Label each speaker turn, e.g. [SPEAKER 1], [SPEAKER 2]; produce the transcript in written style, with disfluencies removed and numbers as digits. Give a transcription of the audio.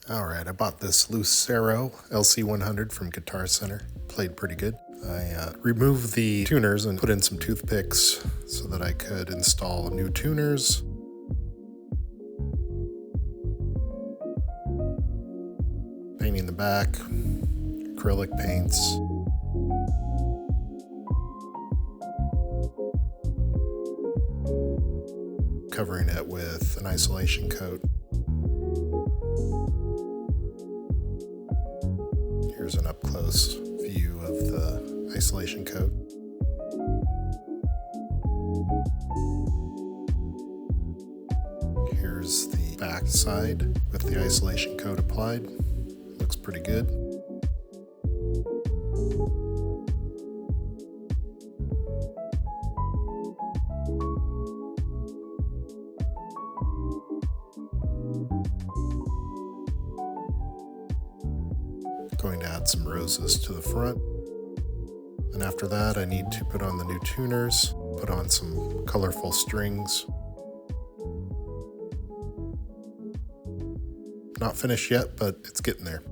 [SPEAKER 1] Alright, I bought this Lucero LC100 from Guitar Center. Played pretty good. I removed the tuners and put in some toothpicks so that I could install new tuners. Painting the back, acrylic paints. Covering it with an isolation coat. Here's an up-close view of the isolation coat. Here's the back side with the isolation coat applied. Looks pretty good. Going to add some roses to the front. And after that, I need to put on the new tuners, put on some colorful strings. Not finished yet, but it's getting there.